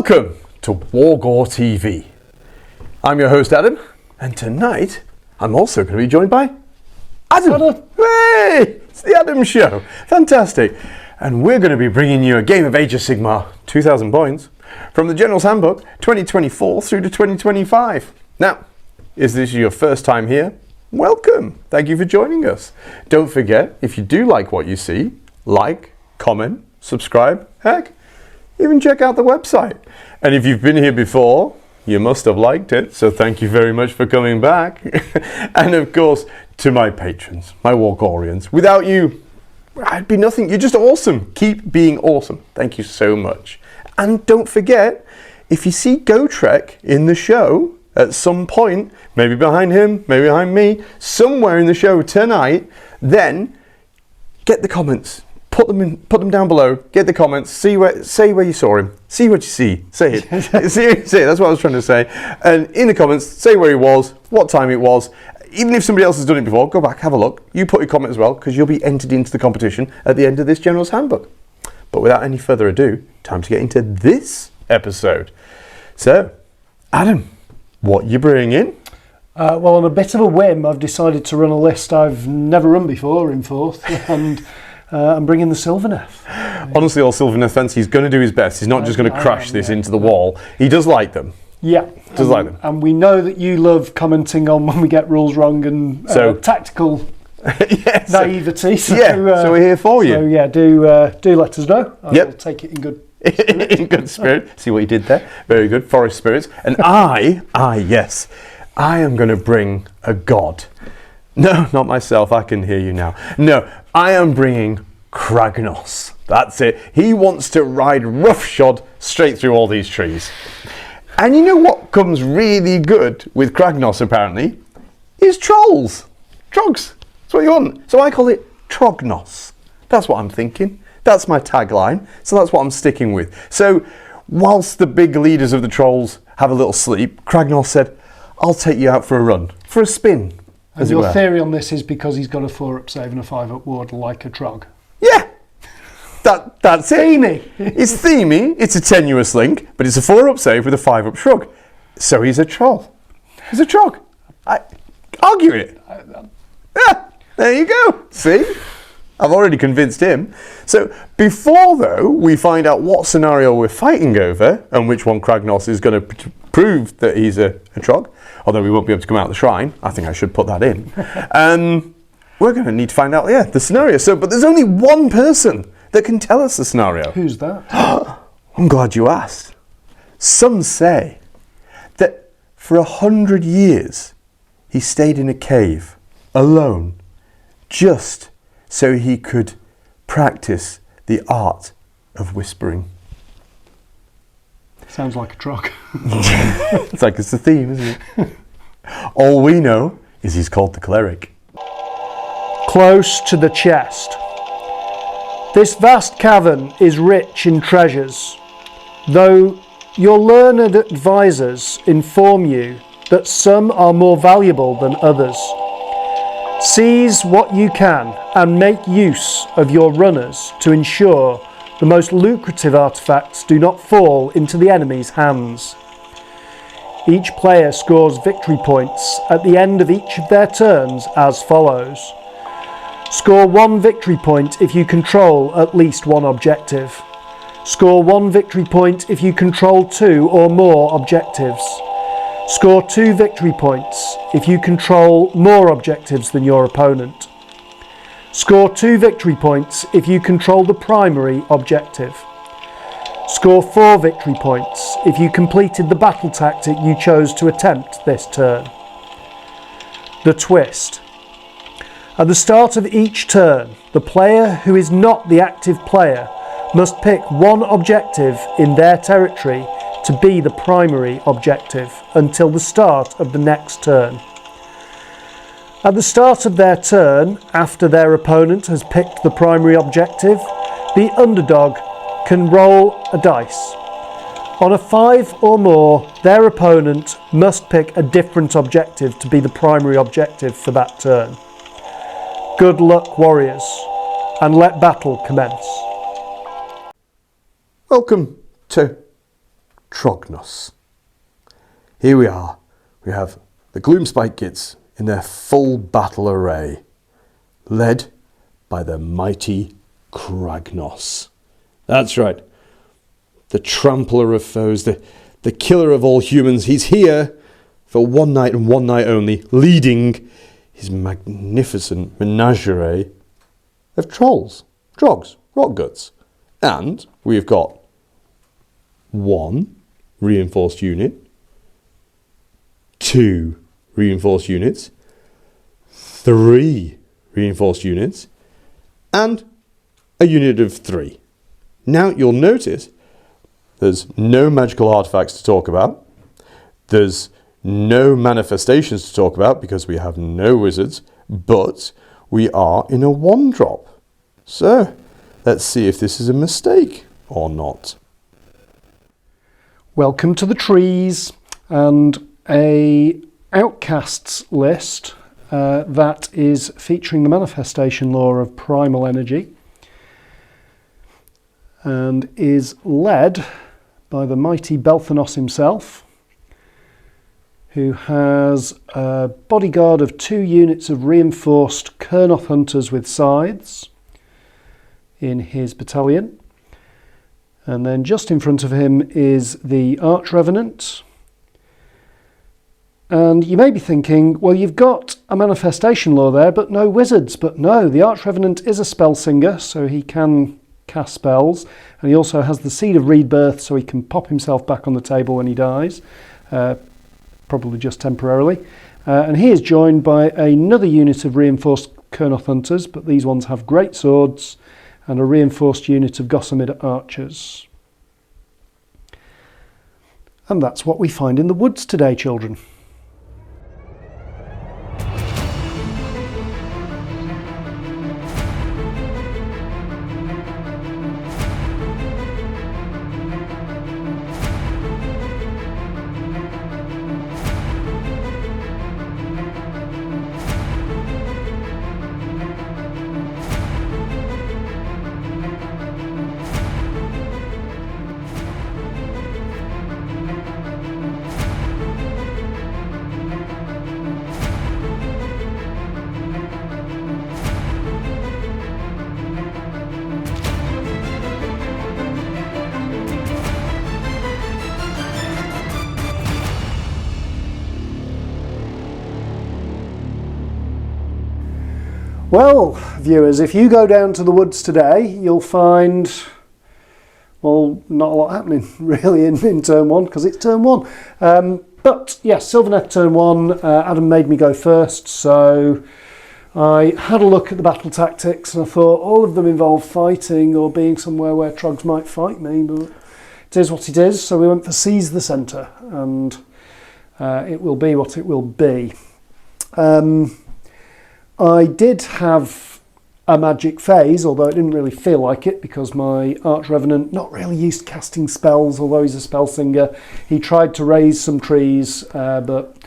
Welcome to WGTV. I'm your host Adam, and tonight I'm also going to be joined by Adam. Hey, it's the Adam Show. Fantastic. And we're going to be bringing you a game of Age of Sigmar, 2,000 points, from the General's Handbook 2024 through to 2025. Now, is this your first time here? Welcome. Thank you for joining us. Don't forget, if you do like what you see, like, comment, subscribe, heck, even check out the website. And if you've been here before, you must have liked it, so thank you very much for coming back. And of course, to my patrons, my Wargorians. Without you, I'd be nothing. You're just awesome. Keep being awesome. Thank you so much. And don't forget, if you see Gotrek in the show at some point, maybe behind him, maybe behind me, somewhere in the show tonight, then get the comments. Put them down below. Get the comments. Say where you saw him. See what you see. Say it. Say it. That's what I was trying to say. And in the comments, say where he was, what time it was. Even if somebody else has done it before, go back, have a look. You put your comment as well, because you'll be entered into the competition at the end of this General's Handbook. But without any further ado, time to get into this episode. So, Adam, what you bring in? Well, on a bit of a whim, I've decided to run a list I've never run before in 4th, and I'm bringing the Sylvaneth. Honestly, all Sylvaneth fans, he's going to do his best. He's not just going to crash this into the wall. He does like them. Yeah. Does like them. And we know that you love commenting on when we get rules wrong and tactical naivety. So, so we're here for you. So yeah, do let us know. I'll take it in good spirit. In good spirit. See what you did there? Very good. Forest spirits. And yes, I am going to bring a god. No, not myself. I can hear you now. No, I am bringing Kurnoth. That's it. He wants to ride roughshod straight through all these trees. And you know what comes really good with Kurnoth, apparently, is trolls. Trogs. That's what you want. So I call it Trognos. That's what I'm thinking. That's my tagline. So that's what I'm sticking with. So whilst the big leaders of the trolls have a little sleep, Kurnoth said, I'll take you out for a run, for a spin. And your theory on this is because he's got a 4-up save and a 5-up ward like a trog. Yeah, that's it. Themey. It's themey, it's a tenuous link, but it's a 4-up save with a 5-up shrug. So he's a troll. He's a trog. I argue it. Yeah, there you go. See? I've already convinced him. So before, though, we find out what scenario we're fighting over and which one Kurnoth is going to prove that he's a trog, although we won't be able to come out of the shrine. I think I should put that in. We're going to need to find out, the scenario. But there's only one person that can tell us the scenario. Who's that? I'm glad you asked. Some say that for 100 years he stayed in a cave alone, just so he could practice the art of whispering. Sounds like a trog. It's like it's the theme, isn't it? All we know is he's called the cleric. Close to the chest. This vast cavern is rich in treasures, though your learned advisors inform you that some are more valuable than others. Seize what you can and make use of your runners to ensure the most lucrative artifacts do not fall into the enemy's hands. Each player scores victory points at the end of each of their turns as follows. Score 1 victory point if you control at least one objective. Score 1 victory point if you control 2 or more objectives. Score 2 victory points if you control more objectives than your opponent. Score 2 victory points if you control the primary objective. Score 4 victory points if you completed the battle tactic you chose to attempt this turn. The twist. At the start of each turn, the player who is not the active player must pick one objective in their territory to be the primary objective until the start of the next turn. At the start of their turn, after their opponent has picked the primary objective, the underdog can roll a dice. On a 5 or more, their opponent must pick a different objective to be the primary objective for that turn. Good luck, warriors, and let battle commence. Welcome to Trognos. Here we are. We have the Gloomspite Gitz in their full battle array, led by the mighty Kragnos. That's right. The trampler of foes, the killer of all humans. He's here for one night and one night only, leading his magnificent menagerie of trolls, trogs, rotguts. And we've got 1 reinforced unit, 2 reinforced units, 3 reinforced units, and a unit of 3. Now you'll notice there's no magical artifacts to talk about. There's no manifestations to talk about because we have no wizards, but we are in a 1-drop. So let's see if this is a mistake or not. Welcome to the trees and a Outcasts list that is featuring the manifestation lore of Primal energy and is led by the mighty Belthanos himself, who has a bodyguard of 2 units of reinforced Kurnoth hunters with scythes in his battalion. And then just in front of him is the Arch-Revenant. And you may be thinking, well, you've got a manifestation lore there, but no wizards. But no, the Arch-Revenant is a Spellsinger, so he can cast spells. And he also has the Seed of Rebirth, so he can pop himself back on the table when he dies, probably just temporarily. And he is joined by another unit of reinforced Kurnoth hunters, but these ones have Greatswords, and a reinforced unit of Gossamid Archers. And that's what we find in the woods today, children. Well, viewers, if you go down to the woods today, you'll find, well, not a lot happening really in turn 1, because it's turn 1. But yes, Sylvaneth turn 1, Adam made me go first, so I had a look at the battle tactics and I thought all of them involve fighting or being somewhere where trogs might fight me, but it is what it is. So we went for seize the centre, and it will be what it will be. I did have a magic phase, although it didn't really feel like it because my Arch-Revenant, not really used to casting spells, although he's a Spellsinger. He tried to raise some trees, but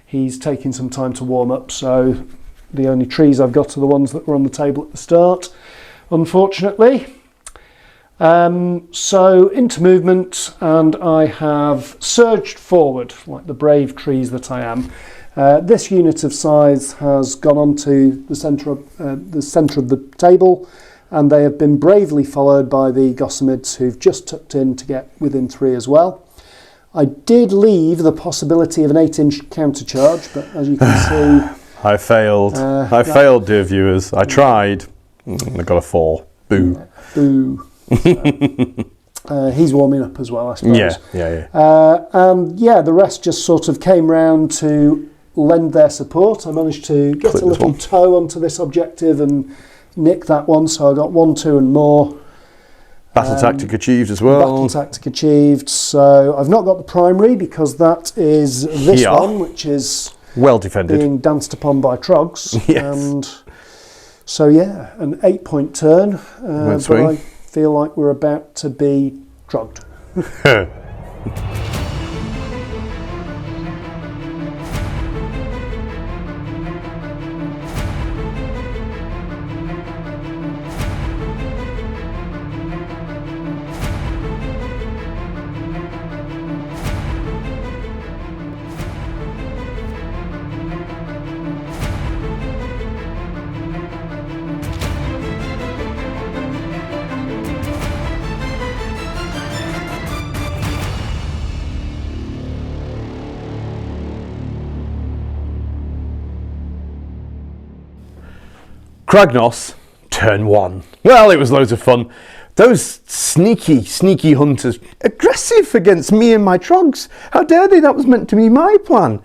he's taking some time to warm up, so the only trees I've got are the ones that were on the table at the start, unfortunately. So into movement, and I have surged forward like the brave trees that I am. This unit of Scythes has gone on to the centre of the table, and they have been bravely followed by the Gossamids, who've just tucked in to get within 3 as well. I did leave the possibility of an 8-inch countercharge, but as you can see, I failed. I failed, dear viewers. I tried. I got a 4. Boo. Boo. So, he's warming up as well, I suppose. Yeah. And yeah, the rest just sort of came round to lend their support. I managed to get a little toe onto this objective and nick that one, so I got 1, 2 and more. Battle tactic achieved as well. Battle tactic achieved. So I've not got the primary because that is this one, which is well defended, being danced upon by trogs. Yes. And so yeah, an 8-point turn. But I feel like we're about to be trogged. Kragnos, turn 1. Well, it was loads of fun. Those sneaky hunters, aggressive against me and my trogs. How dare they? That was meant to be my plan.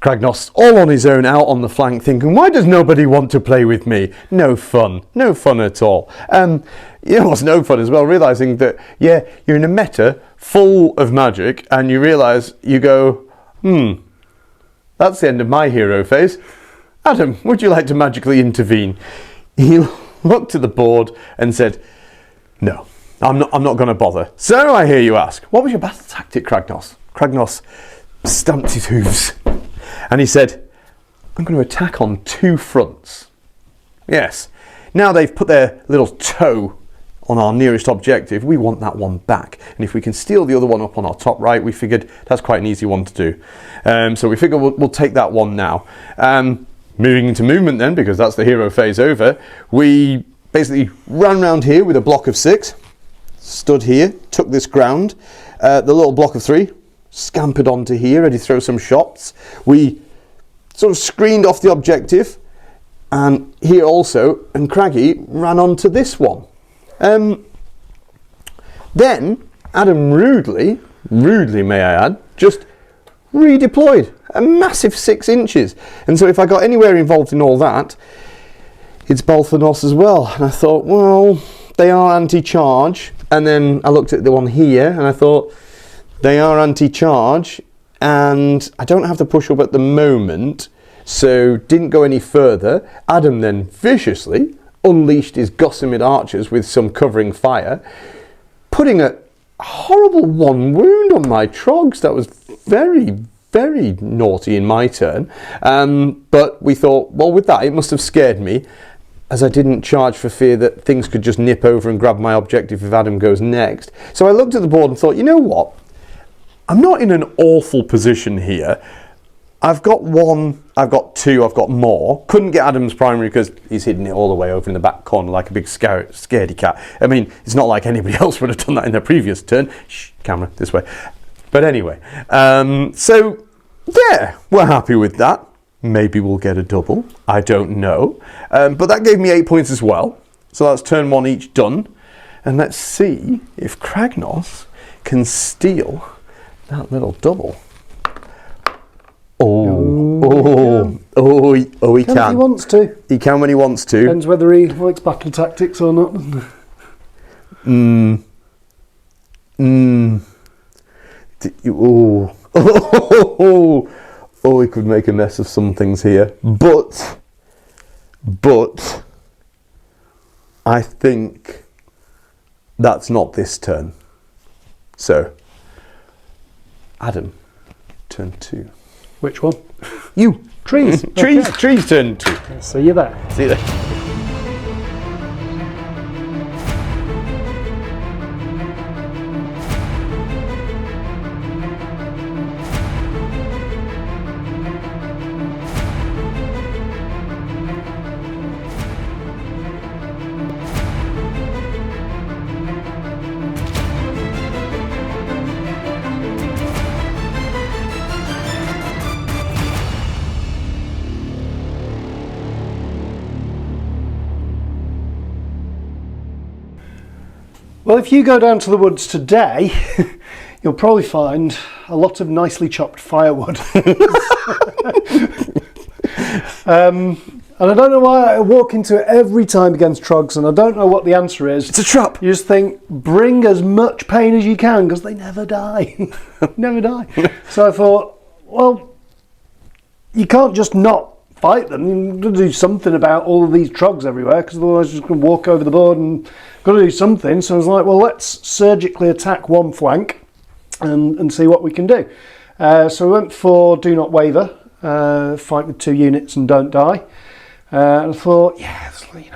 Kragnos, all on his own, out on the flank, thinking, why does nobody want to play with me? No fun at all. It was no fun as well, realising that, yeah, you're in a meta full of magic, and you realise, you go, that's the end of my hero phase. Adam, would you like to magically intervene? He looked at the board and said, no, I'm not going to bother. So I hear you ask, what was your battle tactic, Kragnos? Kragnos stamped his hooves and he said, I'm going to attack on 2 fronts. Yes, now they've put their little toe on our nearest objective, we want that one back. And if we can steal the other one up on our top right, we figured that's quite an easy one to do. So we figure we'll take that one now. Moving into movement then, because that's the hero phase over, we basically ran round here with a block of 6, stood here, took this ground, the little block of 3, scampered onto here, ready to throw some shots. We sort of screened off the objective, and here also, and Craggy ran onto this one. Then Adam rudely may I add, just redeployed a massive 6 inches. And so if I got anywhere involved in all that, it's Belthanos as well. And I thought, well, they are anti-charge. And then I looked at the one here and I thought, they are anti-charge and I don't have to push up at the moment, so didn't go any further. Adam then viciously unleashed his Gossamid Archers with some covering fire, putting a horrible 1 wound on my trogs. That was very naughty in my turn. But we thought, well, with that, it must have scared me, as I didn't charge for fear that things could just nip over and grab my objective if Adam goes next. So I looked at the board and thought, you know what? I'm not in an awful position here. I've got 1, I've got 2, I've got more. Couldn't get Adam's primary because he's hidden it all the way over in the back corner like a big scaredy cat. I mean, it's not like anybody else would have done that in their previous turn. Shh, camera, this way. But anyway, so yeah, we're happy with that. Maybe we'll get a double. I don't know. But that gave me 8 points as well. So that's turn 1 each done. And let's see if Kragnos can steal that little double. He can. If he wants to. He can when he wants to. Depends whether he likes battle tactics or not, doesn't he could make a mess of some things here. But I think that's not this turn. So, Adam, turn 2. Which one? You. Trees. Trees turn 2. See you there. See you there. Well, if you go down to the woods today, you'll probably find a lot of nicely chopped firewood. And I don't know why I walk into it every time against trogs, and I don't know what the answer is. It's a trap. You just think, bring as much pain as you can, because they never die. Never die. So I thought, well, you can't just not fight them. You've got to do something about all of these trogs everywhere, because otherwise you're just going to walk over the board and got to do something. So I was like, well, let's surgically attack one flank and see what we can do. So we went for Do Not Waver, fight with 2 units and don't die. And I thought, yeah,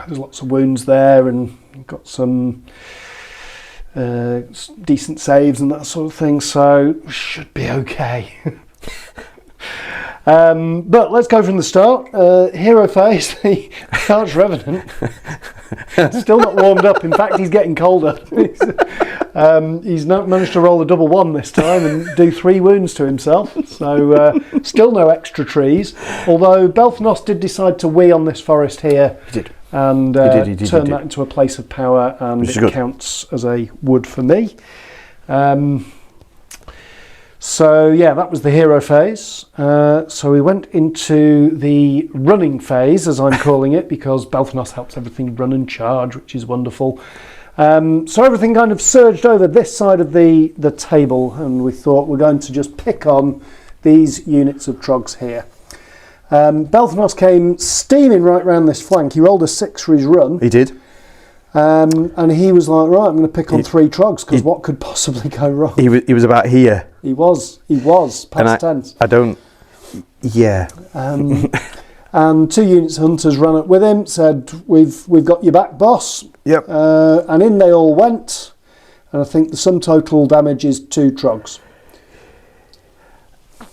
there's lots of wounds there, and got some decent saves and that sort of thing, so should be okay. But let's go from the start. Hero phase, the Arch-Revenant. Still not warmed up. In fact, he's getting colder. He's not managed to roll a double 1 this time and do 3 wounds to himself. So still no extra trees. Although Belthanos did decide to wee on this forest here. He did. and He did. turned that into a place of power, and it counts as a wood for me. So yeah, that was the hero phase. So we went into the running phase, as I'm calling it, because Belthanos helps everything run and charge, which is wonderful. So everything kind of surged over this side of the table, and we thought we're going to just pick on these units of trogs here. Belthanos came steaming right round this flank. He rolled a 6 for his run. He did. And he was like, right, I'm going to pick on 3 trogs, because what could possibly go wrong? He was about here. He was, past tense. I don't, yeah. And 2 units of hunters ran up with him, said, we've got your back, boss. Yep. And in they all went, and I think the sum total damage is 2 trogs.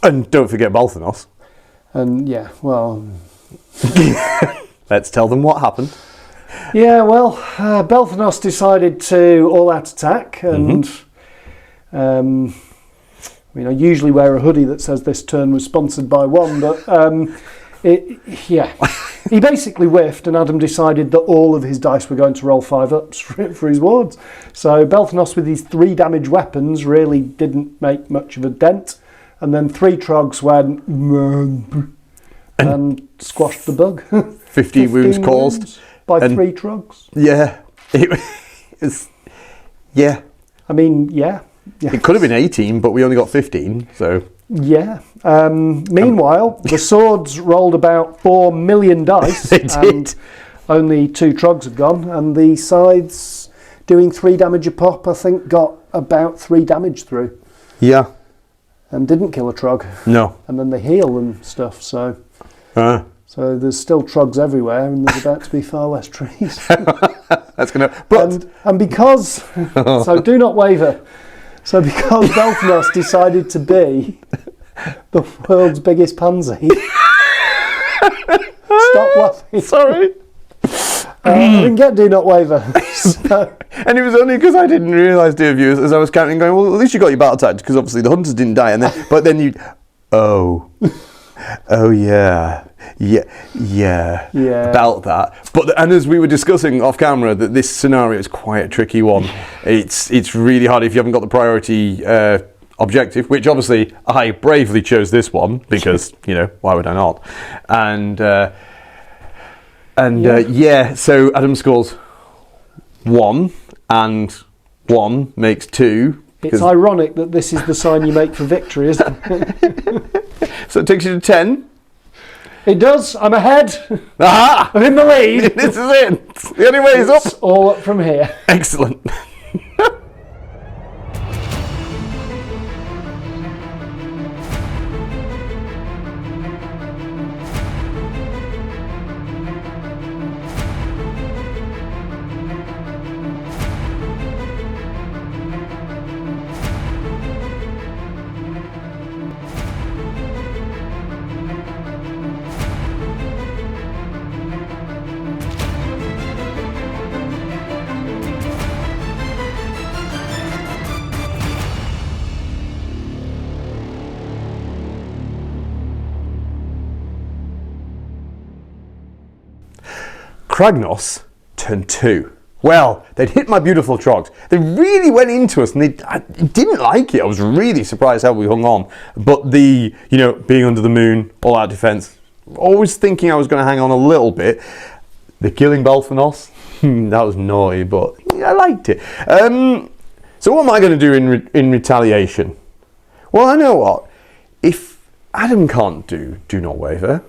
And don't forget Belthanos. And yeah, well... Let's tell them what happened. Yeah, well, Belthanos decided to all-out attack, and I mean, I usually wear a hoodie that says this turn was sponsored by one, but he basically whiffed, and Adam decided that all of his dice were going to roll 5-ups for his wards. So Belthanos with his 3 damage weapons really didn't make much of a dent, and then 3 trogs went and squashed the bug. 50 wounds caused. By 3 trogs. Yeah. It was, yeah. I mean, yeah. It could have been 18, but we only got 15, so... Yeah. Meanwhile, the swords rolled about 4 million dice. They did. And only 2 trogs had gone, and the scythes, doing 3 damage a pop, I think, got about 3 damage through. Yeah. And didn't kill a trog. No. And then they heal and stuff, so... So there's still trogs everywhere, and there's about to be far less trees. That's gonna. But and because so do not waver. So because Belthanos decided to be the world's biggest pansy. Stop laughing. Sorry. I didn't get do not waver. So. And it was only because I didn't realise, dear viewers, as I was counting, going, well, at least you got your battle tactics, because obviously the hunters didn't die, and then, but then you, oh yeah, about that. But and as we were discussing off camera, that this scenario is quite a tricky one. It's really hard if you haven't got the priority objective, which obviously I bravely chose this one because why would I not? And so Adam scores 1, and 1 makes 2. It's ironic that this is the sign you make for victory, isn't it? So it takes you to 10. It does. I'm ahead. Aha! I'm in the lead. This is it. The only way is up. It's all up from here. Excellent. Kragnos turned 2. Well, they'd hit my beautiful trogs. They really went into us, and I didn't like it. I was really surprised how we hung on. But the, being under the moon, all out defense, always thinking I was going to hang on a little bit. The killing Belthanos, that was naughty, but I liked it. So what am I going to do in retaliation? Well, I know what. If Adam can't do not waver,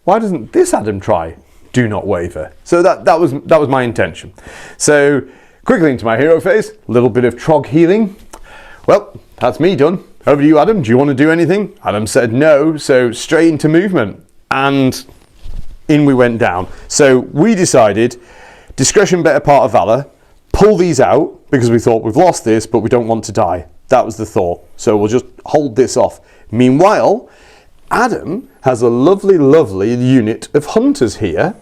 why doesn't this Adam try do not waver? So that was my intention. So quickly into my hero phase, a little bit of trog healing. Well, that's me done. Over to you, Adam. Do you want to do anything? Adam said no, so straight into movement, and in we went down. So we decided, discretion better part of valor, pull these out because we thought we've lost this, but we don't want to die. That was the thought. So we'll just hold this off. Meanwhile, Adam has a lovely, lovely unit of hunters here.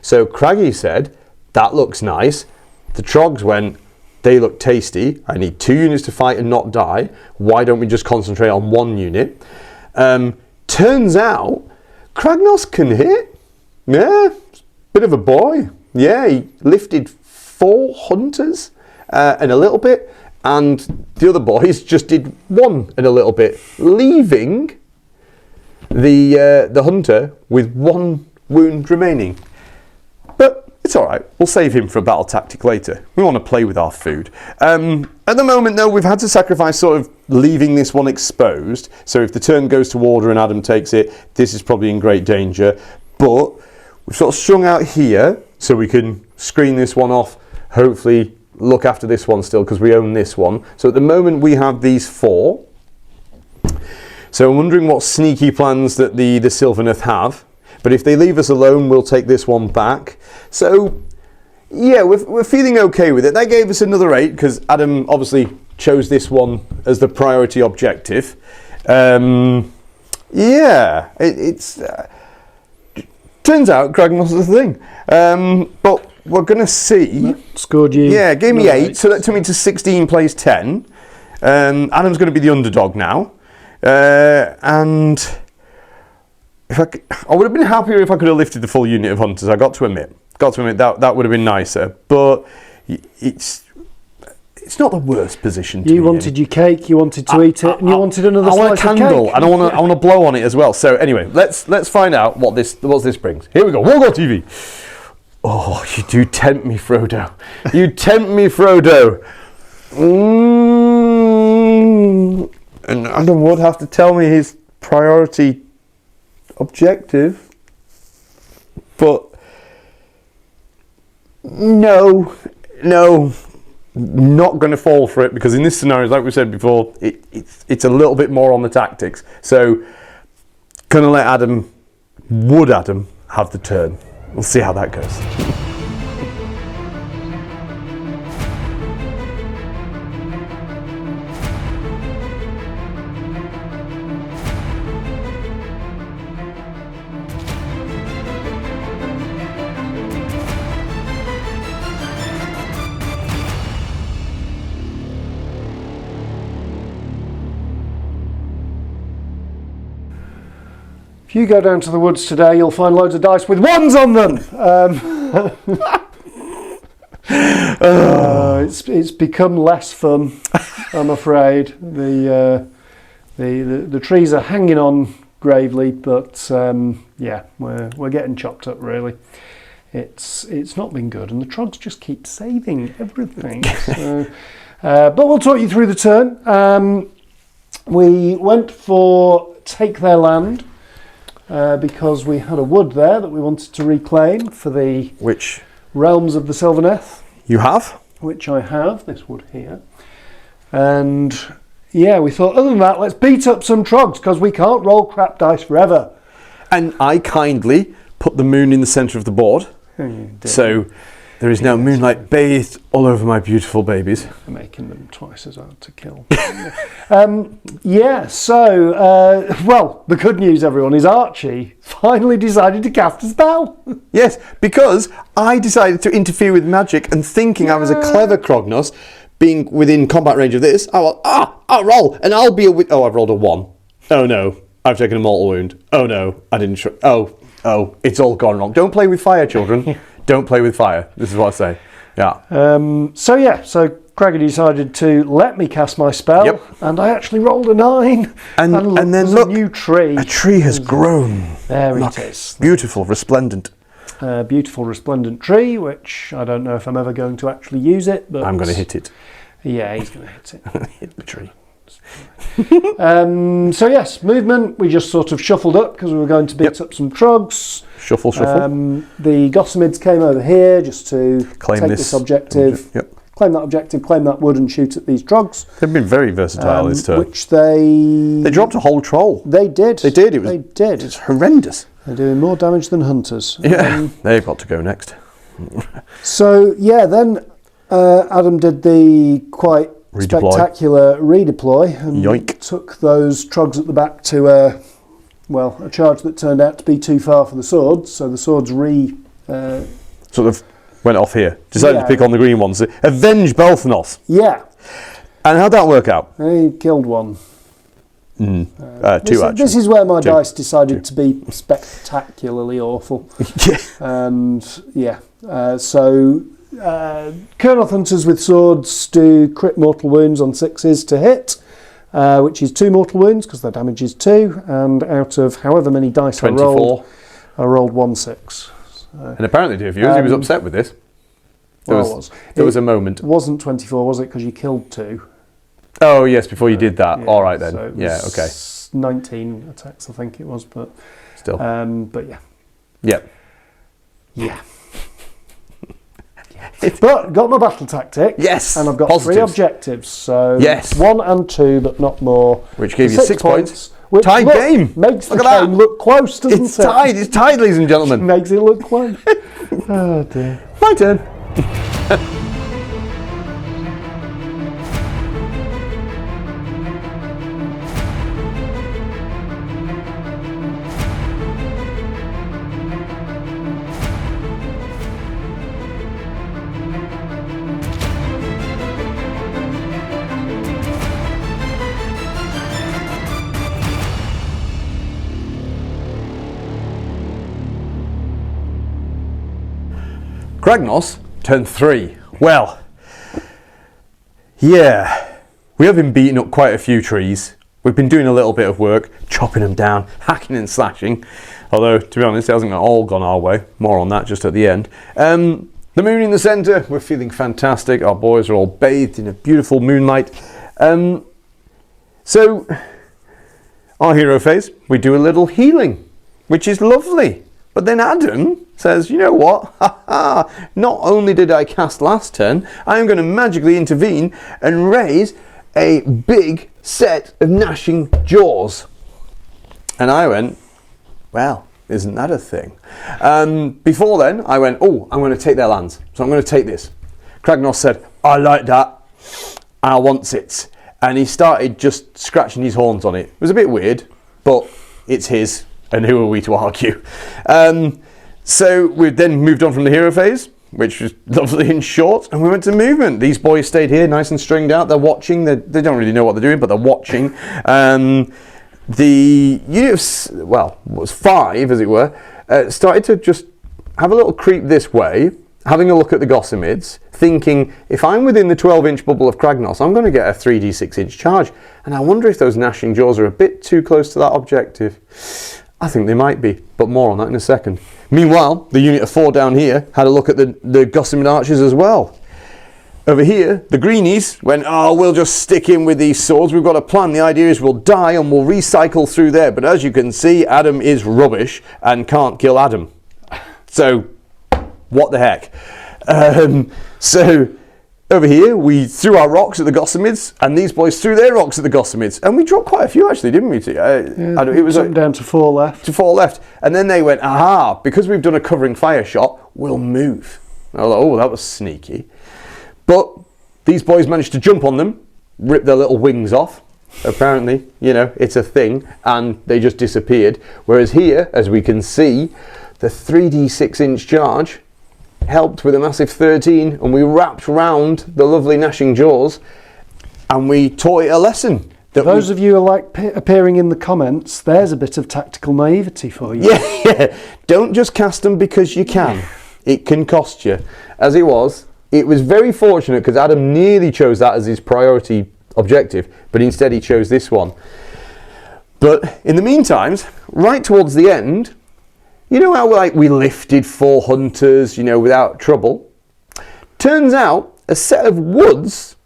So Craggy said, that looks nice. The trogs went, they look tasty. I need 2 units to fight and not die. Why don't we just concentrate on 1 unit? Turns out, Kragnos can hit. Yeah, bit of a boy. Yeah, he lifted 4 hunters and a little bit, and the other boys just did 1 and a little bit, leaving the hunter with 1 wound remaining. But it's all right. We'll save him for a battle tactic later. We want to play with our food. At the moment, though, we've had to sacrifice sort of leaving this one exposed. So if the turn goes to order and Adam takes it, this is probably in great danger. But we've sort of strung out here so we can screen this one off. Hopefully look after this one still because we own this one. So at the moment we have these 4. So I'm wondering what sneaky plans that the Sylvaneth have. But if they leave us alone, we'll take this one back. So, yeah, we're feeling okay with it. That gave us another 8, because Adam obviously chose this one as the priority objective. Yeah, it's... turns out Kragnos is the thing. But we're going to see... Scored you. Yeah, gave me 8, so that took me to 16 plays 10. Adam's going to be the underdog now. And... I would have been happier if I could have lifted the full unit of hunters. I got to admit that would have been nicer. But it's not the worst position to You wanted your cake, you wanted to eat it, and you wanted another slice of cake. I want a candle, and I want to blow on it as well. So anyway, let's find out what this brings. Here we go. WGTV. Oh, you do tempt me, Frodo. You tempt me, Frodo. And Adam would have to tell me his priority objective, but no, not going to fall for it, because in this scenario, like we said before, it's a little bit more on the tactics. So gonna let Adam have the turn. We'll see how that goes. If you go down to the woods today, you'll find loads of dice with 1s on them. It's become less fun, I'm afraid. The trees are hanging on gravely, but yeah, we're getting chopped up really. It's not been good, and the trogs just keep saving everything. So, but we'll talk you through the turn. We went for take their land. Because we had a wood there that we wanted to reclaim for the realms of the Sylvaneth. You have? Which I have, this wood here. And yeah, we thought, other than that, let's beat up some trogs, because we can't roll crap dice forever. And I kindly put the moon in the centre of the board. So there is now moonlight bathed all over my beautiful babies. Making them twice as hard to kill. Yeah, so, well, the good news, everyone, is Archie finally decided to cast a spell. Yes, because I decided to interfere with magic, and thinking I was a clever Kragnos, being within combat range of this, I'll roll, and I'll be I've rolled a 1. Oh no, I've taken a mortal wound. Oh no, I didn't... Oh, it's all gone wrong. Don't play with fire, children. Don't play with fire. This is what I say. Yeah. So Craigie decided to let me cast my spell, and I actually rolled a 9. And then look, a new tree. A tree has grown. There it is. Beautiful, resplendent. Beautiful, resplendent tree, which I don't know if I'm ever going to actually use it, but I'm going to hit it. Yeah, he's going to hit it. Hit the tree. So yes, movement, we just sort of shuffled up because we were going to beat up some trogs. Shuffle. The Gossamids came over here just to take this objective. Claim that objective, claim that wood, and shoot at these trogs. They've been very versatile this turn. Which they dropped a whole troll. They did. They did. It's horrendous. They're doing more damage than hunters. Yeah, they've got to go next. So yeah, then Adam did the quite spectacular redeploy and took those trogs at the back to a charge that turned out to be too far for the swords. So the swords sort of went off here. Decided to pick on the green ones. Avenge Belthanos. Yeah. And how'd that work out? He killed one. 2 actually. This is where my dice decided to be spectacularly awful. And yeah, Kurnoth hunters with swords do crit mortal wounds on 6s to hit, which is 2 mortal wounds because their damage is 2, and out of however many dice 24. I rolled 1 6. And apparently, dear viewers, he was upset with this. There was a moment. It wasn't 24, was it? Because you killed 2. Oh, yes, before you did that. Yeah, all right, then. So it yeah, was okay. 19 attacks, I think it was, but still. But yeah. Yep. Yeah. But got my battle tactic. Yes. And I've got Positives. 3 objectives. So yes. 1 and 2, but not more. Which gave you 6 points. Which, tied game. Makes look the at game that. look close, doesn't it's it? Tied. It's tied, ladies and gentlemen. Makes it look close. Oh dear. My turn. Kragnos turned 3. Well, yeah, we have been beating up quite a few trees. We've been doing a little bit of work, chopping them down, hacking and slashing. Although, to be honest, it hasn't all gone our way. More on that just at the end. The moon in the centre, we're feeling fantastic. Our boys are all bathed in a beautiful moonlight. So, our hero phase, we do a little healing, which is lovely. But then Adam says, you know what, not only did I cast last turn, I am going to magically intervene and raise a big set of gnashing jaws. And I went, well, isn't that a thing? Before then, I went, oh, I'm going to take their lands, so I'm going to take this. Kragnos said, I like that, I want it. And he started just scratching his horns on it. It was a bit weird, but it's his. And who are we to argue? So we then moved on from the hero phase, which was lovely and short, and we went to movement. These boys stayed here, nice and stringed out. They're watching. They don't really know what they're doing, but they're watching. The unit of, well, was 5, as it were, started to just have a little creep this way, having a look at the Gossamids, thinking, if I'm within the 12-inch bubble of Kragnos, I'm going to get a 3d6-inch charge. And I wonder if those gnashing jaws are a bit too close to that objective. I think they might be, but more on that in a second. Meanwhile, the unit of 4 down here had a look at the Gossamid Archers as well. Over here, the greenies went, oh, we'll just stick in with these swords. We've got a plan. The idea is we'll die and we'll recycle through there. But as you can see, Adam is rubbish and can't kill Adam. So, what the heck? So, over here, we threw our rocks at the Gossamids, and these boys threw their rocks at the Gossamids. And we dropped quite a few, actually, didn't we? It was down to 4 left. To 4 left. And then they went, aha, because we've done a covering fire shot, we'll move. I was like, oh, that was sneaky. But these boys managed to jump on them, rip their little wings off. Apparently, you know, it's a thing, and they just disappeared. Whereas here, as we can see, the 3d6-inch charge helped with a massive 13, and we wrapped round the lovely gnashing jaws, and we taught it a lesson. Those of you who like appearing in the comments, there's a bit of tactical naivety for you. Yeah. Don't just cast them because you can. It can cost you. As it was very fortunate because Adam nearly chose that as his priority objective, but instead he chose this one. But in the meantime, right towards the end, you know how we lifted 4 hunters, without trouble? Turns out a set of woods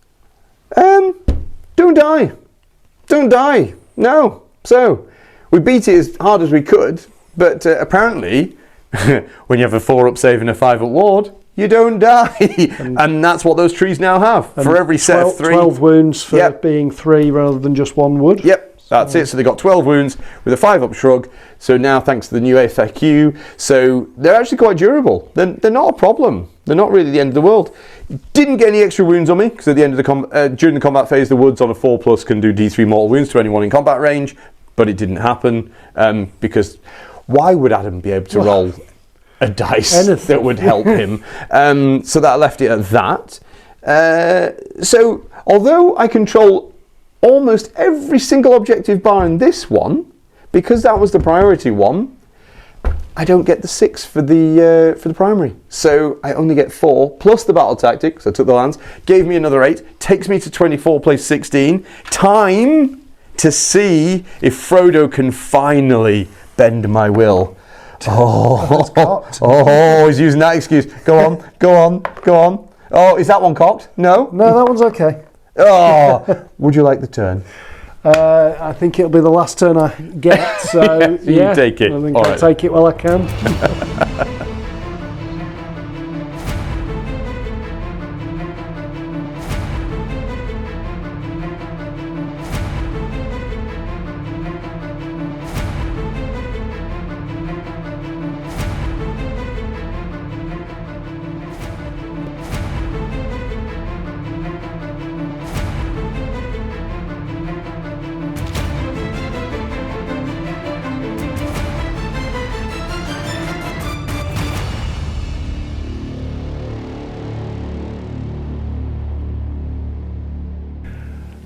don't die. Don't die. No. So we beat it as hard as we could, but apparently when you have a 4-up save and a 5-up ward, you don't die. And that's what those trees now have. For every set of 3. 12 wounds for being 3 rather than just 1 wood. Yep. That's it. So they got 12 wounds with a 5-up shrug. So now, thanks to the new FAQ, so they're actually quite durable. They're not a problem. They're not really the end of the world. Didn't get any extra wounds on me because at the end of the during the combat phase, the woods on a 4+ can do D3 mortal wounds to anyone in combat range, but it didn't happen because why would Adam be able to roll a dice that would help him? So that left it at that. So although I control almost every single objective bar in this one, because that was the priority one, I don't get the 6 for the primary. So I only get 4, plus the battle tactic, so I took the lands, gave me another 8, takes me to 24 plus 16. Time to see if Frodo can finally bend my will. Oh, he's using that excuse. Go on, go on, go on. Oh, is that one cocked? No? No, that one's okay. Oh, would you like the turn? I think it'll be the last turn I get, so yeah, you take it. I think All I'll right. take it while I can.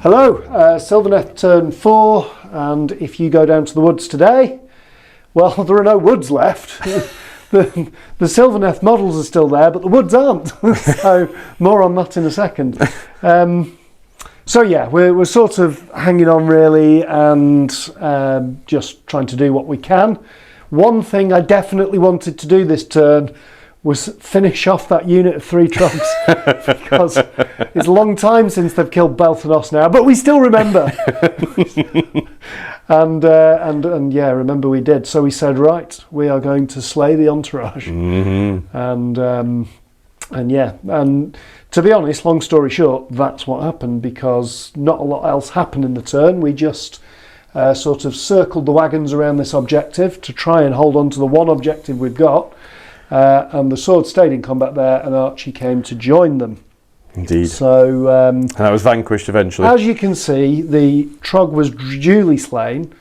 Hello, Sylvaneth turn 4, and if you go down to the woods today, well, there are no woods left. the Sylvaneth models are still there, but the woods aren't. So more on that in a second. So yeah, we're sort of hanging on really, and just trying to do what we can. One thing I definitely wanted to do this turn was finish off that unit of 3 Trogs, because it's a long time since they've killed Belthanos now, but we still remember. and yeah, remember we did. So we said, right, we are going to slay the entourage. Mm-hmm. And yeah, and to be honest, long story short, that's what happened, because not a lot else happened in the turn. We just sort of circled the wagons around this objective to try and hold on to the one objective we've got. And the sword stayed in combat there, and Archie came to join them. Indeed. So and I was vanquished eventually. As you can see, the Trog was duly slain,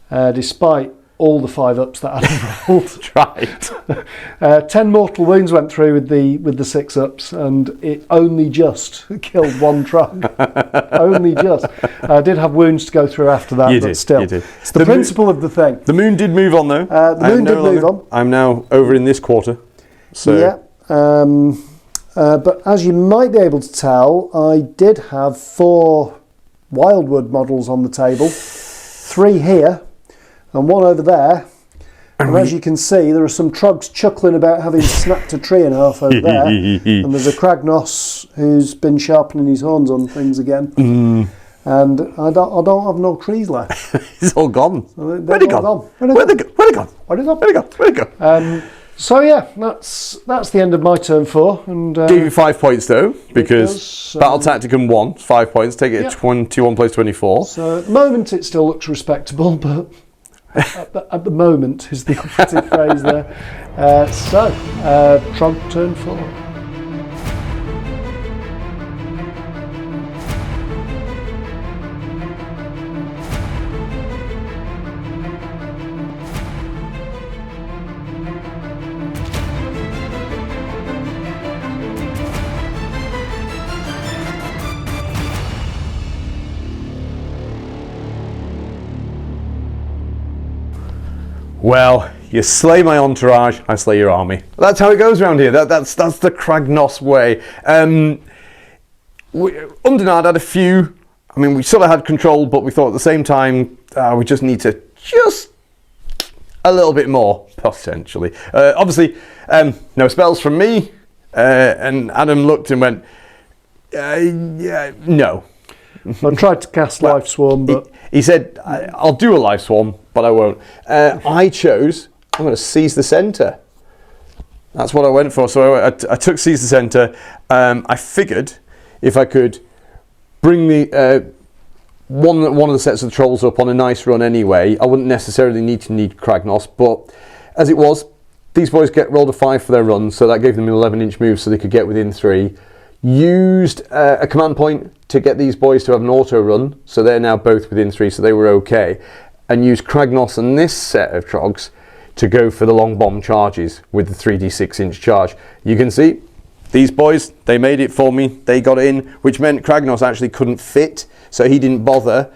despite all the 5-ups that Adam rolled. Right. 10 mortal wounds went through with the 6-ups, and it only just killed 1 Trog. Only just. I did have wounds to go through after that, but still. You did. It's the principle of the thing. The moon did move on though. The moon did move on. I'm now over in this quarter. So. Yeah. But as you might be able to tell, I did have 4 Wyldwood models on the table. 3 here, and 1 over there. And as you can see, there are some Trogs chuckling about having snapped a tree in half over there. And there's a Kragnos who's been sharpening his horns on things again. And I don't have no trees left. It's all gone. So Where'd it gone? Where'd it go? So yeah, that's the end of my turn 4. And gave you 5 points though, because Battle Tacticum 1, 5 points, take it at 21 plus 24. So at the moment it still looks respectable, but at the moment is the operative phrase there. Trog turn 4. Well, you slay my entourage, I slay your army. That's how it goes around here. That's the Kragnos way. Undernard had a few. I mean, we sort of had control, but we thought at the same time we just need to a little bit more potentially. Obviously, no spells from me. And Adam looked and went, yeah, no. I tried to cast Life Swarm, but he said, I'll do a Life Swarm, but I won't. I chose, I'm going to seize the centre. That's what I went for. So I took seize the centre. I figured if I could bring the one of the sets of the trolls up on a nice run anyway, I wouldn't necessarily need Kragnos, but as it was, these boys rolled a 5 for their run, so that gave them an 11-inch move so they could get within 3. Used a command point to get these boys to have an auto run, so they're now both within 3, so they were okay. And used Kragnos and this set of Trogs to go for the long bomb charges with the 3d6-inch charge. You can see these boys, they made it for me, they got in, which meant Kragnos actually couldn't fit, so he didn't bother.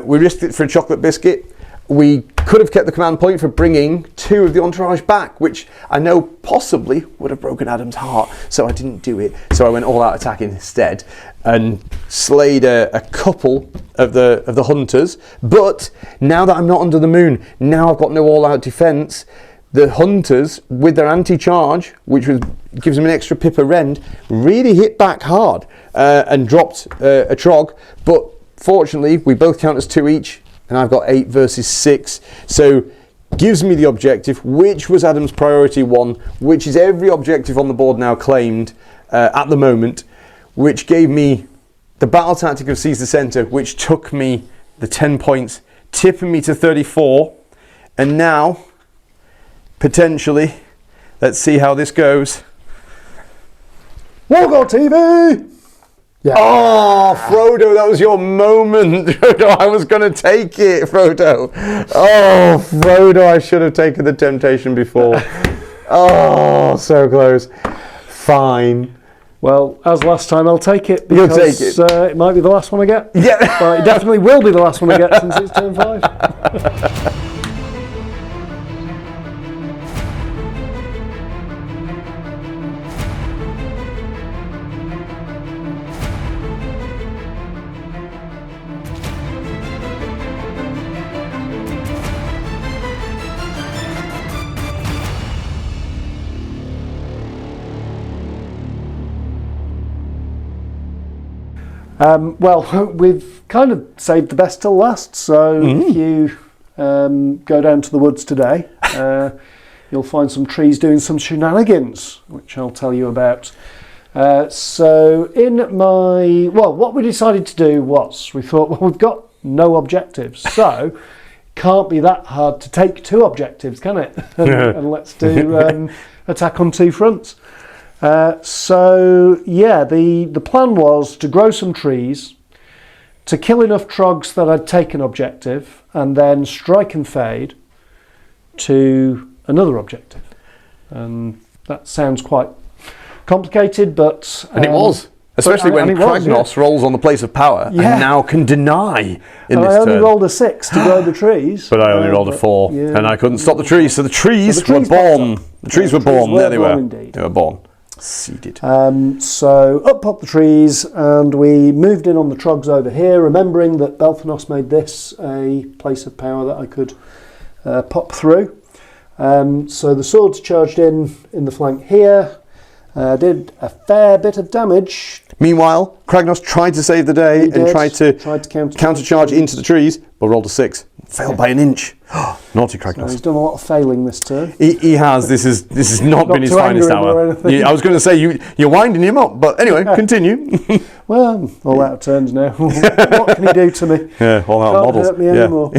We risked it for a chocolate biscuit. we could have kept the command point for bringing 2 of the entourage back, which I know possibly would have broken Adam's heart, so I didn't do it. So I went all out attacking instead and slayed a couple of the hunters. But now that I'm not under the moon, now I've got no all-out defense. The hunters, with their anti-charge, which gives them an extra pip of rend, really hit back hard and dropped a trog. But fortunately, we both count as 2 each, and I've got 8 versus 6. So gives me the objective, which was Adam's priority 1, which is every objective on the board now claimed at the moment, which gave me the battle tactic of seize the centre, which took me the 10 points, tipping me to 34. And now, potentially, let's see how this goes. WGTV! Yeah. Oh, Frodo, that was your moment. Frodo, I was going to take it, Frodo. Oh, Frodo, I should have taken the temptation before. Oh, so close. Fine. Well, as last time, I'll take it because You'll take it. It might be the last one I get. Yeah. Well, it definitely will be the last one I get since it's turn 5. Well, we've kind of saved the best till last, so if you go down to the woods today, you'll find some trees doing some shenanigans, which I'll tell you about. So what we decided to do was, we thought, well, we've got no objectives, so can't be that hard to take 2 objectives, can it? And let's do attack on 2 fronts. The plan was to grow some trees, to kill enough trogs that I'd take an objective, and then strike and fade to another objective. And that sounds quite complicated, but... And it was. Especially when Kurnoth rolls on the place of power and now can deny in this turn. I only rolled a 6 to grow the trees. But I only rolled a 4 and I couldn't stop the trees. So the trees were born. The trees were born. There they were. Indeed. They were born. Seeded. So up popped the trees and we moved in on the trogs over here, remembering that Belthanos made this a place of power that I could pop through. So the swords charged in the flank here, did a fair bit of damage. Meanwhile, Kurnoth tried to save the day and tried to countercharge into the trees, but rolled a 6. Failed by an inch. Naughty Kurnoth. So he's done a lot of failing this turn. He has. This has not been his finest hour. I was going to say you're winding him up, but anyway, continue. Well, all out of turns now. What can he do to me? Yeah, all out Can't models. hurt me anymore.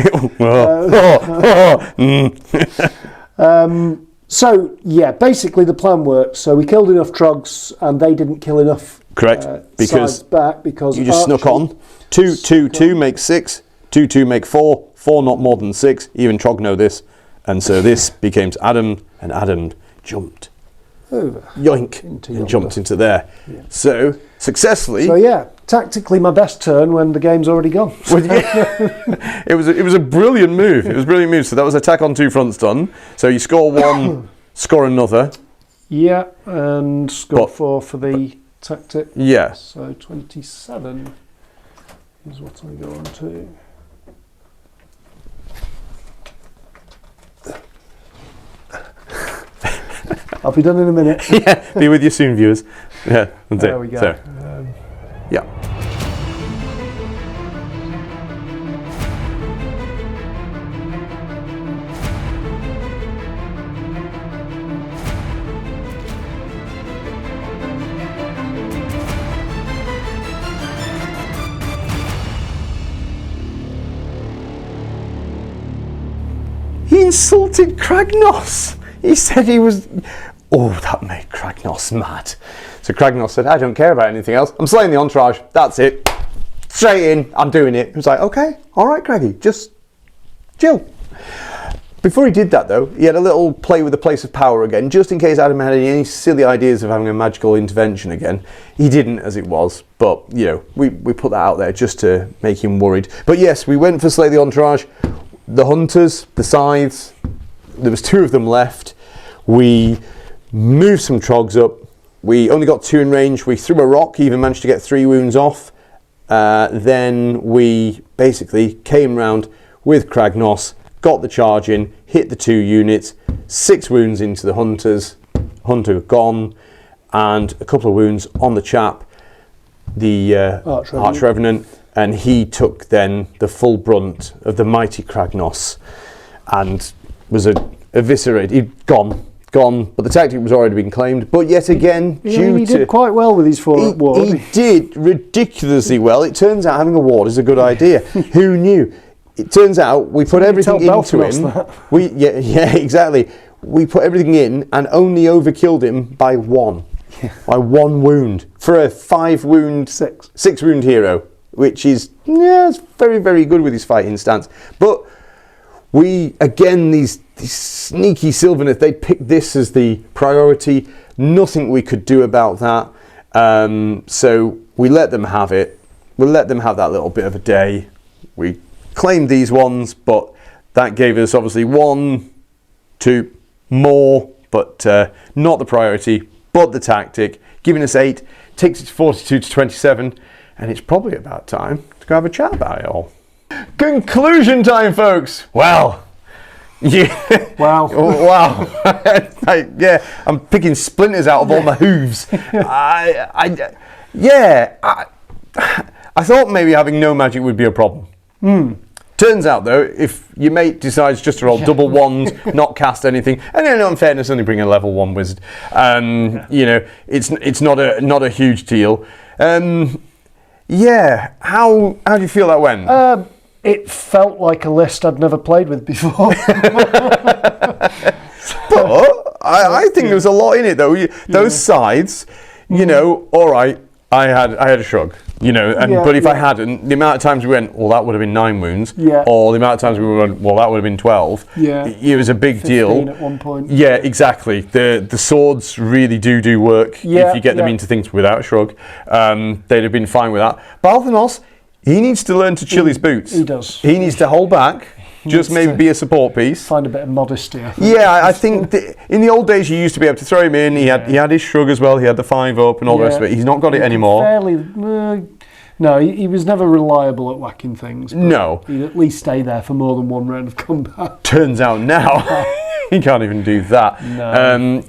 So basically the plan worked. So we killed enough trogs, and they didn't kill enough. Correct, because because you just snuck on. 2 makes 6. 2 make 4. 4 not more than 6. Even Trog know this, and so this became Adam, and Adam jumped over, yoink, and jumped into there. Yeah. So successfully. So tactically my best turn when the game's already gone. It was a brilliant move. It was a brilliant move. So that was attack on 2 fronts done. So you score 1, score another. Yeah, and score 4 for the tactic. Yeah. So 27 is what I go on to. I'll be done in a minute. Yeah, be with you soon, viewers. Yeah, that's there we go. So, yeah. He insulted Kurnoth. He said he was... Oh, that made Kurnoth mad. So Kurnoth said, I don't care about anything else. I'm slaying the entourage. That's it. Straight in. I'm doing it. He was like, okay, all right, Craigie, just chill. Before he did that, though, he had a little play with the place of power again, just in case Adam had any silly ideas of having a magical intervention again. He didn't, as it was, but, you know, we put that out there just to make him worried. But yes, we went for slay the entourage. the hunters, the scythes, there was 2 of them left. We moved some trogs up. We only got 2 in range. We threw a rock, even managed to get 3 wounds off. Then we basically came round with Kragnos, got the charge in, hit the 2 units, 6 wounds into the hunters, hunter gone, and a couple of wounds on the chap, the Arch-Revenant, and he took then the full brunt of the mighty Kragnos and was eviscerated. He'd gone, but the tactic was already been claimed. But yet again, he did quite well with his ward. He did ridiculously well. It turns out having a ward is a good idea. Who knew? It turns out we put everything into him. Yeah, exactly. We put everything in and only overkilled him by 1. By 1 wound for a 6 wound hero, which is it's very, very good with his fighting stance. But we, again, these sneaky Sylvaneth, they picked this as the priority. Nothing we could do about that. So we let them have it. We let them have that little bit of a day. We claimed these ones, but that gave us obviously 1, 2 more, but not the priority, but the tactic. Giving us 8, takes it to 42 to 27, and it's probably about time to go have a chat about it all. Conclusion time, folks. Well, yeah. Wow. Wow. I'm picking splinters out of all my hooves. I thought maybe having no magic would be a problem. Turns out, though, if your mate decides just to roll double 1s, not cast anything, and then, in fairness, only bring a level 1 wizard, it's not a huge deal. How do you feel that went? It felt like a list I'd never played with before. But I think there was a lot in it, though. Those sides, all right. I had a shrug, but if I hadn't, the amount of times we went, well, that would have been 9 wounds, or the amount of times we went, well, that would have been 12. It was a big 15 deal. At one point. Yeah, exactly. The swords really do work if you get them into things without a shrug. They'd have been fine with that. Belthanos, he needs to learn to chill his boots. He does. He needs to hold back. Just maybe be a support piece. Find a bit of modesty, I think. Yeah, I think in the old days you used to be able to throw him in. He had his shrug as well. He had the 5 up and all the rest of it. He's not got it anymore. No, he was never reliable at whacking things. No. He'd at least stay there for more than 1 round of combat. Turns out now he can't even do that. No.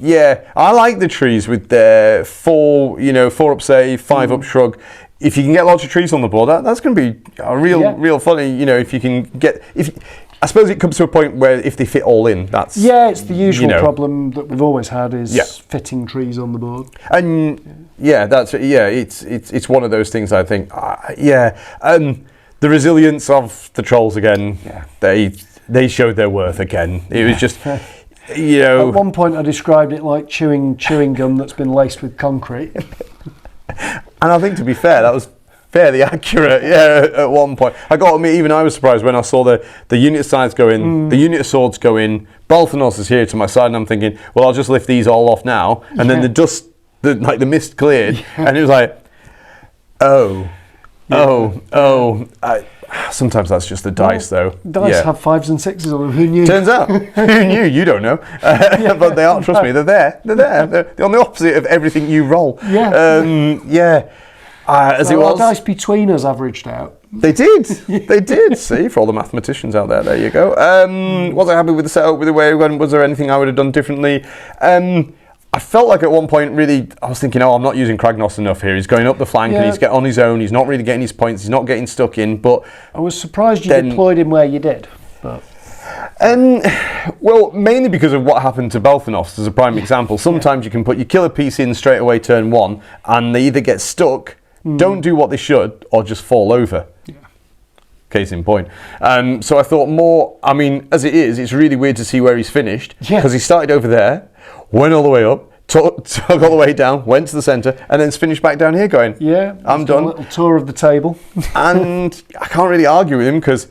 I like the trees with their 4 up save, 5 up shrug. If you can get lots of trees on the board, that's going to be a real funny. If you can get I suppose it comes to a point where if they fit all in, that's it's the usual problem that we've always had is fitting trees on the board. And it's one of those things. I think the resilience of the trolls again. They showed their worth again. It was just At one point, I described it like chewing gum that's been laced with concrete. And I think, to be fair, that was fairly accurate, at one point. I was surprised when I saw the unit sides go in, the unit of swords go in, Belthanos is here to my side, and I'm thinking, well, I'll just lift these all off now, and then the dust, the mist cleared, and it was like, sometimes that's just the dice, though. Dice have 5s and 6s on them, who knew? Turns out, who knew? You don't know. But they are, trust me, they're there. They're on the opposite of everything you roll. As it was, our dice between us averaged out. They did. See, for all the mathematicians out there, there you go. Was I happy with the setup, with the way it went? Was there anything I would have done differently? I felt like at one point, really, I was thinking, I'm not using Kragnos enough here. He's going up the flank and he's getting on his own. He's not really getting his points. He's not getting stuck in. But I was surprised you deployed him where you did. But well, mainly because of what happened to Belthanos as a prime example. Sometimes you can put your killer piece in straight away turn 1, and they either get stuck, don't do what they should, or just fall over. Case in point. So I thought more, as it is, it's really weird to see where he's finished, because he started over there, went all the way up, took all the way down, went to the centre, and then finished back down here going, I'm done. A little tour of the table. And I can't really argue with him, because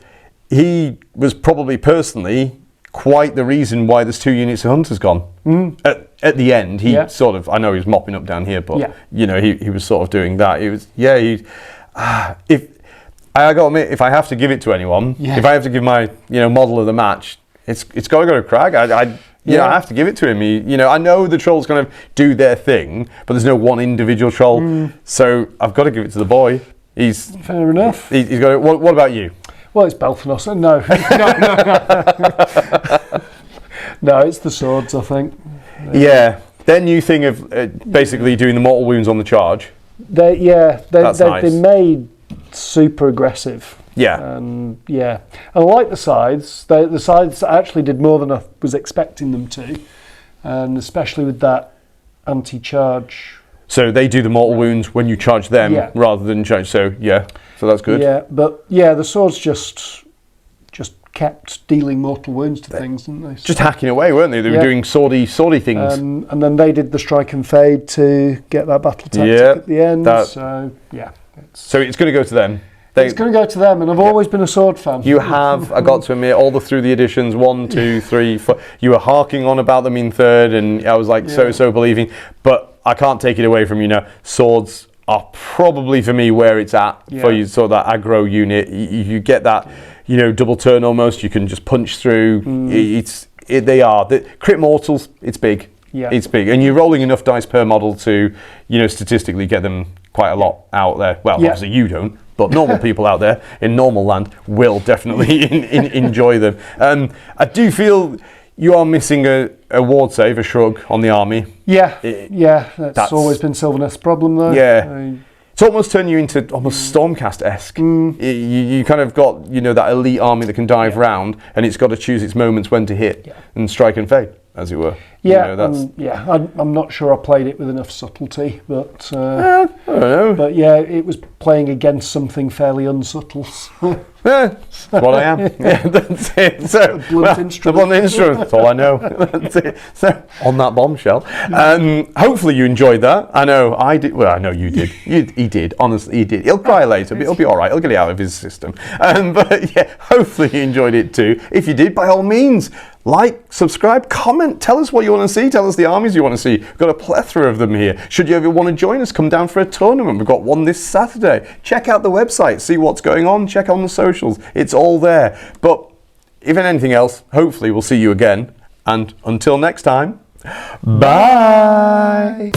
he was probably personally quite the reason why there's 2 units of hunters gone. At the end, he sort of, I know he was mopping up down here, but he was sort of doing that. It was, I got to admit, if I have to give it to anyone, if I have to give my model of the match, it's got to go to Crag. I have to give it to him. I know the troll's going to do their thing, but there's no one individual troll, so I've got to give it to the boy. He's fair enough. He's got it. What about you? Well, it's Belthanos. No, no, it's the swords, I think. Yeah, their new thing of basically doing the mortal wounds on the charge. They've nice. been made super aggressive. Yeah. And I like the Scythes. The Scythes actually did more than I was expecting them to, and especially with that anti-charge. So they do the mortal wounds when you charge them rather than charge. So that's good. Yeah, but the swords just kept dealing mortal wounds to things, didn't they? Just hacking away, weren't they? They were doing swordy things. And then they did the strike and fade to get that battle tactic at the end. So it's going to go to them. It's going to go to them, and I've always been a sword fan. You have, I got to admit, all through the editions, 1, 2, 3, 4, you were harking on about them in third, and I was like so believing, but I can't take it away from you now. Swords are probably for me where it's at for you, sort of that aggro unit. You get that, double turn almost. You can just punch through. They are the crit mortals. It's big. Yeah, it's big, and you're rolling enough dice per model to, statistically get them quite a lot out there. Well, obviously you don't, but normal people out there in normal land will definitely enjoy them. I do feel you are missing a ward save, a shrug on the army. That's always been Sylvaneth's problem, though. It's almost turned you into almost Stormcast-esque. You kind of got that elite army that can dive round, and it's got to choose its moments when to hit and strike and fade, as it were. I'm not sure I played it with enough subtlety, but I don't know. But it was playing against something fairly unsubtle. That's what I am. That's it. So, the blunt instrument. That's all I know. That's it. So, on that bombshell, hopefully you enjoyed that. I know I did. Well, I know you did. He did. Honestly, he did. He'll cry later, but he'll be all right. He'll get it out of his system. But hopefully you enjoyed it too. If you did, by all means, like, subscribe, comment, tell us what you want to see, tell us the armies you want to see. We've got a plethora of them here. Should you ever want to join us, come down for a tournament. We've got one this Saturday. Check out the website, see what's going on, check on the socials. It's all there. But if anything else, hopefully we'll see you again. And until next time, bye!